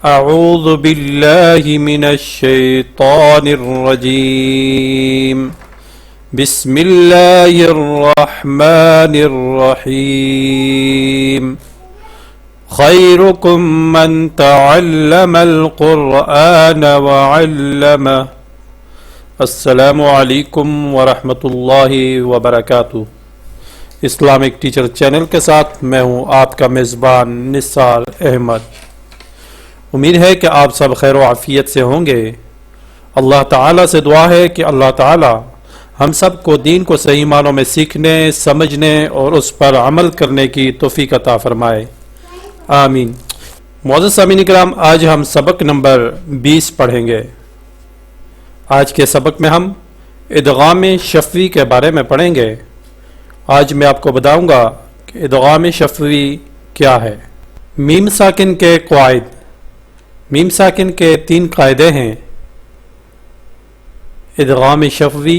أعوذ بالله من الشيطان الرجيم بسم الله الرحمن الرحيم خيركم من تعلم القرآن وعلمه السلام علیکم ورحمۃ اللہ وبرکاتہ۔ اسلامک ٹیچر چینل کے ساتھ میں ہوں آپ کا میزبان نثار احمد۔ امید ہے کہ آپ سب خیر و عافیت سے ہوں گے۔ اللہ تعالیٰ سے دعا ہے کہ اللہ تعالیٰ ہم سب کو دین کو صحیح معنوں میں سیکھنے، سمجھنے اور اس پر عمل کرنے کی توفیق عطا فرمائے، آمین۔ معزز سامعین کرام، آج ہم سبق نمبر 20 پڑھیں گے۔ آج کے سبق میں ہم ادغام شفوی کے بارے میں پڑھیں گے۔ آج میں آپ کو بتاؤں گا کہ ادغام شفوی کیا ہے۔ میم ساکن کے قواعد۔ میم ساکن کے 3 قاعدے ہیں: ادغام شفوی،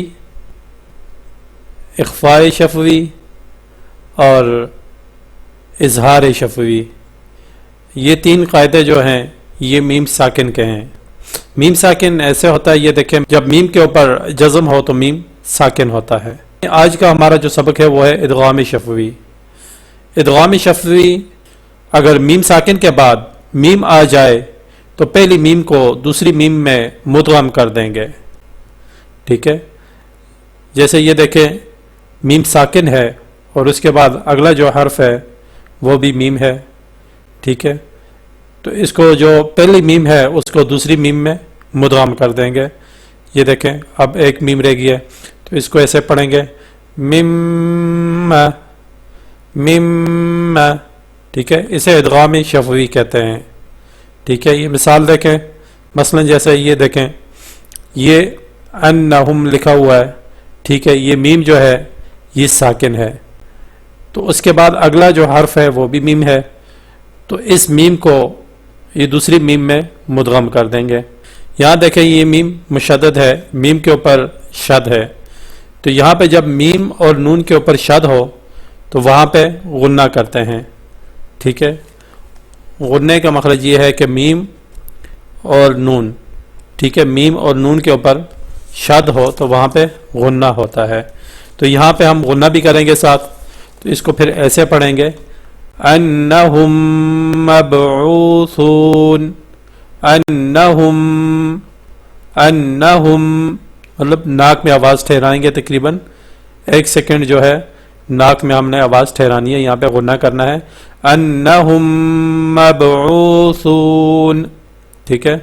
اخفاء شفوی اور اظہار شفوی۔ یہ 3 قاعدے جو ہیں یہ میم ساکن کے ہیں۔ میم ساکن ایسے ہوتا ہے، یہ دیکھیں، جب میم کے اوپر جزم ہو تو میم ساکن ہوتا ہے۔ آج کا ہمارا جو سبق ہے وہ ہے ادغام شفوی۔ ادغام شفوی، اگر میم ساکن کے بعد میم آ جائے تو پہلی میم کو دوسری میم میں مدغم کر دیں گے، ٹھیک ہے۔ جیسے یہ دیکھیں، میم ساکن ہے اور اس کے بعد اگلا جو حرف ہے وہ بھی میم ہے، ٹھیک ہے۔ تو اس کو جو پہلی میم ہے اس کو دوسری میم میں مدغم کر دیں گے۔ یہ دیکھیں، اب ایک میم رہ گئی ہے تو اس کو ایسے پڑھیں گے، میم میم، ٹھیک ہے۔ اسے ادغام شفوی کہتے ہیں، ٹھیک ہے۔ یہ مثال دیکھیں، مثلا جیسے یہ دیکھیں، یہ انہم لکھا ہوا ہے، ٹھیک ہے۔ یہ میم جو ہے یہ ساکن ہے، تو اس کے بعد اگلا جو حرف ہے وہ بھی میم ہے، تو اس میم کو یہ دوسری میم میں مدغم کر دیں گے۔ یہاں دیکھیں، یہ میم مشدد ہے، میم کے اوپر شد ہے، تو یہاں پہ جب میم اور نون کے اوپر شد ہو تو وہاں پہ غنہ کرتے ہیں، ٹھیک ہے۔ غنے کا مخرج یہ ہے کہ میم اور نون، ٹھیک ہے، میم اور نون کے اوپر شد ہو تو وہاں پہ غنہ ہوتا ہے۔ تو یہاں پہ ہم غنہ بھی کریں گے ساتھ، تو اس کو پھر ایسے پڑھیں گے، انہم مبعوثون، انہم، انہم، مطلب ناک میں آواز ٹھہرائیں گے، تقریباً 1 سیکنڈ جو ہے ناک میں ہم نے آواز ٹھہرانی ہے، یہاں پہ غنہ کرنا ہے، انہم مبعوثون، ٹھیک ہے۔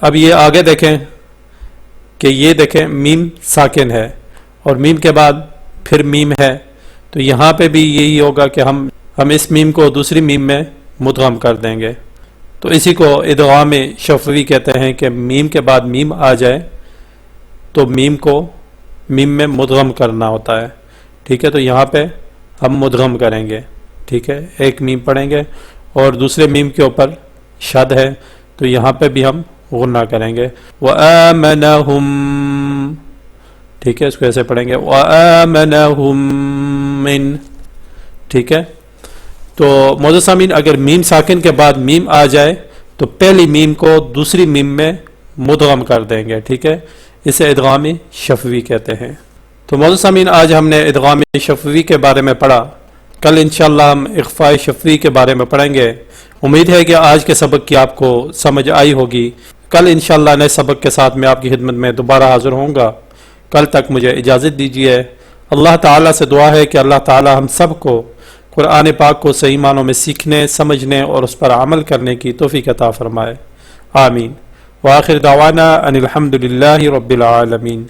اب یہ آگے دیکھیں کہ یہ دیکھیں میم ساکن ہے اور میم کے بعد پھر میم ہے، تو یہاں پہ بھی یہی ہوگا کہ ہم اس میم کو دوسری میم میں مدغم کر دیں گے۔ تو اسی کو ادغام شفوی کہتے ہیں کہ میم کے بعد میم آ جائے تو میم کو میم میں مدغم کرنا ہوتا ہے، ٹھیک ہے۔ تو یہاں پہ ہم مدغم کریں گے، ٹھیک ہے، ایک میم پڑھیں گے اور دوسرے میم کے اوپر شد ہے تو یہاں پہ بھی ہم غنہ کریں گے، وَآمَنَهُمْ، ٹھیک ہے، اس کو ایسے پڑھیں گے، وَآمَنَهُمْ مِنْ، ٹھیک ہے۔ تو معزز سامعین، اگر میم ساکن کے بعد میم آ جائے تو پہلی میم کو دوسری میم میں مدغم کر دیں گے، ٹھیک ہے۔ اسے ادغام شفوی کہتے ہیں۔ تو معزز سامعین، آج ہم نے ادغام شفوی کے بارے میں پڑھا، کل انشاءاللہ ہم اخفاء شفوی کے بارے میں پڑھیں گے۔ امید ہے کہ آج کے سبق کی آپ کو سمجھ آئی ہوگی۔ کل انشاءاللہ نئے سبق کے ساتھ میں آپ کی خدمت میں دوبارہ حاضر ہوں گا۔ کل تک مجھے اجازت دیجیے۔ اللہ تعالیٰ سے دعا ہے کہ اللہ تعالیٰ ہم سب کو قرآن پاک کو صحیح معنوں میں سیکھنے، سمجھنے اور اس پر عمل کرنے کی توفیق عطا فرمائے، آمین۔ وآخر دعوانا ان الحمد للہ رب العالمین۔